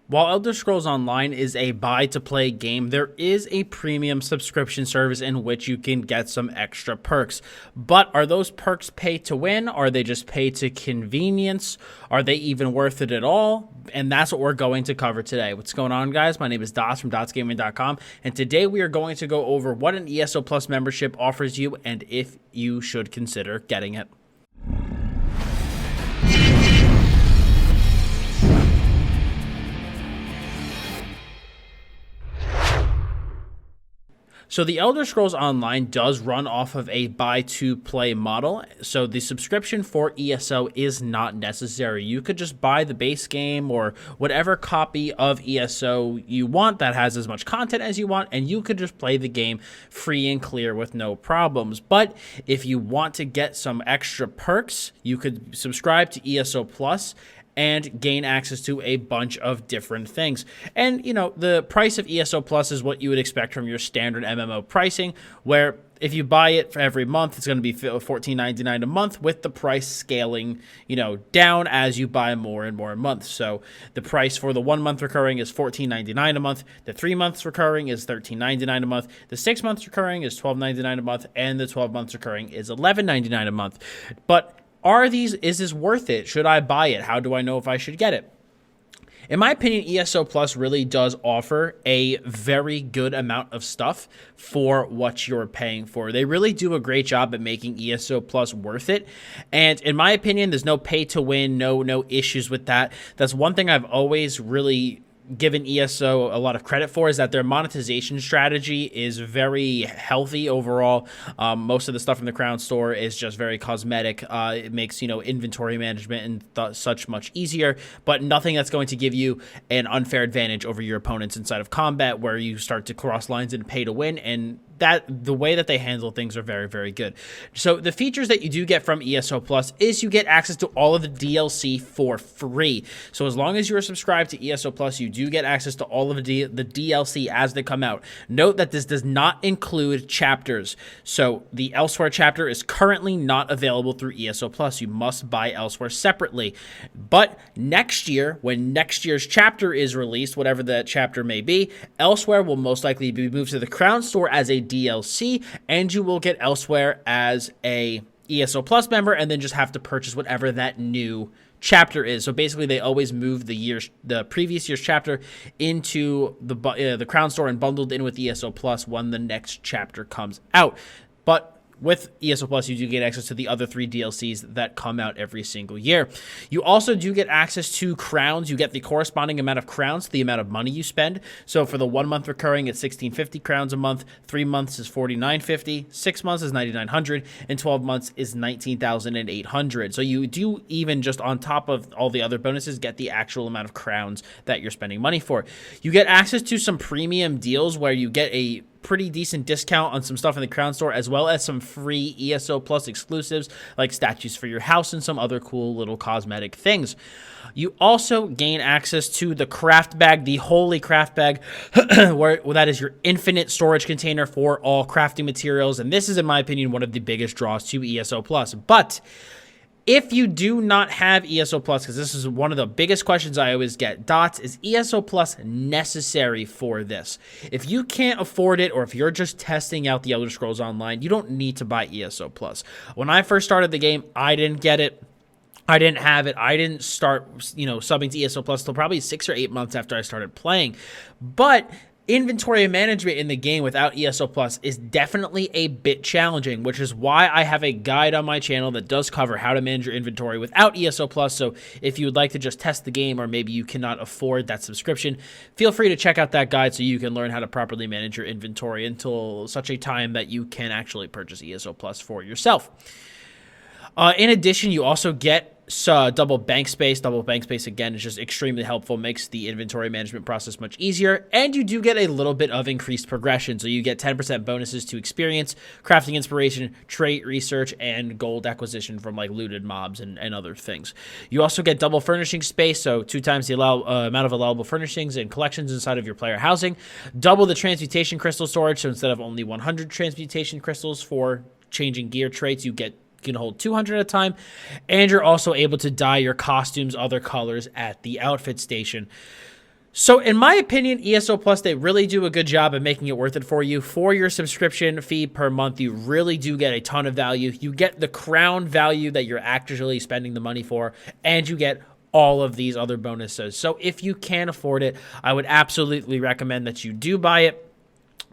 While Elder Scrolls Online is a buy-to-play game, there is a premium subscription service in which you can get some extra perks. But are those perks pay to win? Are they just pay to convenience? Are they even worth it at all? And that's what we're going to cover today. What's going on, guys? My name is Dots from dotsgaming.com, and today we are going to go over what an ESO Plus membership offers you and if you should consider getting it. So the Elder Scrolls Online does run off of a buy-to-play model, so the subscription for ESO is not necessary. You could just buy the base game or whatever copy of ESO you want that has as much content as you want, and you could just play the game free and clear with no problems. But if you want to get some extra perks, you could subscribe to ESO Plus and gain access to a bunch of different things. And, you know, the price of ESO Plus is what you would expect from your standard MMO pricing, where if you buy it for every month, it's going to be $14.99 a month, with the price scaling, you know, down as you buy more and more a month. So the price for the 1 month recurring is $14.99 a month. The 3 months recurring is $13.99 a month. The 6 months recurring is $12.99 a month, and the 12 months recurring is $11.99 a month. But is this worth it? Should I buy it? How do I know if I should get it? In my opinion, ESO Plus really does offer a very good amount of stuff for what you're paying for. They really do a great job at making ESO Plus worth it. And in my opinion, there's no pay to win, no issues with that. That's one thing I've always really given ESO a lot of credit for, is that their monetization strategy is very healthy overall. Most of the stuff in the Crown Store is just very cosmetic. It makes, you know, inventory management and such much easier, but nothing that's going to give you an unfair advantage over your opponents inside of combat, where you start to cross lines and pay to win. And that the way that they handle things are very, very good. So the features that you do get from ESO Plus is you get access to all of the DLC for free. So as long as you are subscribed to ESO Plus, you do get access to all of the DLC as they come out. Note that this does not include chapters. So the Elsewhere chapter is currently not available through ESO Plus. You must buy Elsewhere separately. But next year, when next year's chapter is released, whatever that chapter may be, Elsewhere will most likely be moved to the Crown Store as a DLC, and you will get Elsewhere as a ESO Plus member, and then just have to purchase whatever that new chapter is. So basically, they always move the previous year's chapter into the Crown Store and bundled in with ESO Plus when the next chapter comes out. But with ESO Plus, you do get access to the other 3 DLCs that come out every single year. You also do get access to crowns. You get the corresponding amount of crowns to the amount of money you spend. So for the 1 month recurring, it's 1,650 crowns a month. 3 months is 4,950. 6 months is 9,900, and 12 months is 19,800. So you do, even just on top of all the other bonuses, get the actual amount of crowns that you're spending money for. You get access to some premium deals where you get a pretty decent discount on some stuff in the Crown Store, as well as some free ESO Plus exclusives like statues for your house and some other cool little cosmetic things. You also gain access to the craft bag, the holy craft bag, where that is your infinite storage container for all crafting materials. And this is, in my opinion, one of the biggest draws to ESO Plus. But if you do not have ESO Plus, because this is one of the biggest questions I always get, Dots, is ESO Plus necessary for this? If you can't afford it, or if you're just testing out the Elder Scrolls Online, you don't need to buy ESO Plus. When I first started the game, I didn't get it. I didn't have it. I didn't start, subbing to ESO Plus till probably 6 or 8 months after I started playing. But inventory management in the game without ESO Plus is definitely a bit challenging, which is why I have a guide on my channel that does cover how to manage your inventory without ESO Plus. So if you would like to just test the game, or maybe you cannot afford that subscription, feel free to check out that guide so you can learn how to properly manage your inventory until such a time that you can actually purchase ESO Plus for yourself. In addition, you also get double bank space. Double bank space, again, is just extremely helpful, makes the inventory management process much easier, and you do get a little bit of increased progression. So you get 10% bonuses to experience, crafting inspiration, trait research, and gold acquisition from like looted mobs and other things. You also get double furnishing space, so 2 times the amount of allowable furnishings and collections inside of your player housing. Double the transmutation crystal storage, so instead of only 100 transmutation crystals for changing gear traits, you can hold 200 at a time, and you're also able to dye your costumes other colors at the outfit station. So in my opinion, ESO Plus, they really do a good job of making it worth it for you. For your subscription fee per month, you really do get a ton of value. You get the crown value that you're actually spending the money for, and you get all of these other bonuses. So if you can afford it, I would absolutely recommend that you do buy it.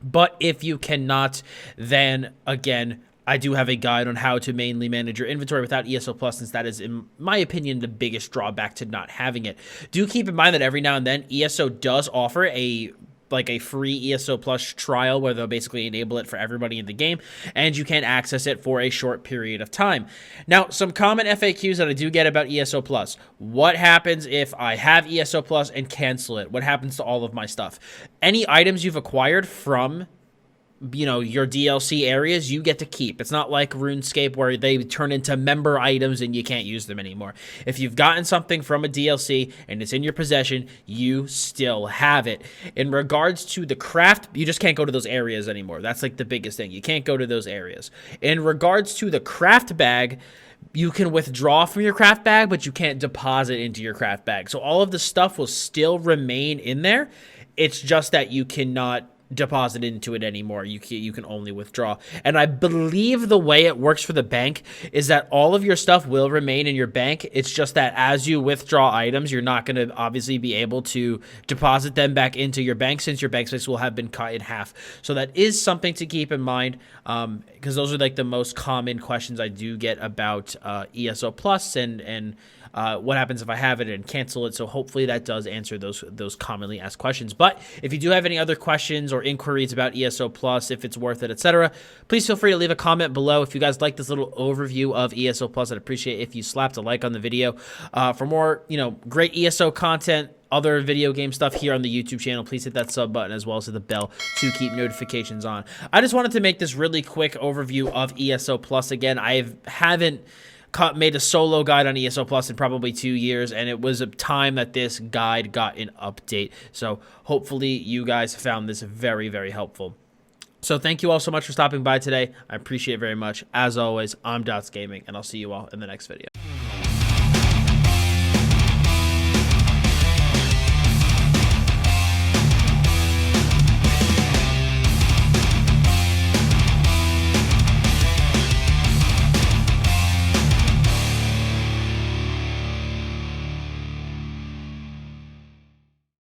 But if you cannot, then again, I do have a guide on how to mainly manage your inventory without ESO Plus, since that is, in my opinion, the biggest drawback to not having it. Do keep in mind that every now and then ESO does offer a free ESO Plus trial where they'll basically enable it for everybody in the game, and you can access it for a short period of time. Now, some common FAQs that I do get about ESO Plus. What happens if I have ESO Plus and cancel it? What happens to all of my stuff? Any items you've acquired from your DLC areas, you get to keep. It's not like RuneScape where they turn into member items and you can't use them anymore. If you've gotten something from a DLC and it's in your possession, you still have it. In regards to the craft, you just can't go to those areas anymore. That's like the biggest thing. You can't go to those areas. In regards to the craft bag, you can withdraw from your craft bag, but you can't deposit into your craft bag. So all of the stuff will still remain in there. It's just that you cannot deposit into it anymore. You can only withdraw. And I believe the way it works for the bank is that all of your stuff will remain in your bank. It's just that as you withdraw items, you're not going to obviously be able to deposit them back into your bank, since your bank space will have been cut in half. So that is something to keep in mind, because those are like the most common questions I do get about ESO Plus and what happens if I have it and cancel it. So hopefully that does answer those commonly asked questions. But if you do have any other questions or inquiries about ESO Plus, if it's worth it, etc., please feel free to leave a comment below. If you guys like this little overview of ESO Plus, I'd appreciate if you slapped a like on the video. For more, great ESO content, other video game stuff here on the YouTube channel, please hit that sub button as well as hit the bell to keep notifications on. I just wanted to make this really quick overview of ESO Plus. Again, I haven't made a solo guide on ESO Plus in probably 2 years, and it was a time that this guide got an update. So hopefully you guys found this very, very helpful. So thank you all so much for stopping by today. I appreciate it very much. As always, I'm Dots Gaming, and I'll see you all in the next video.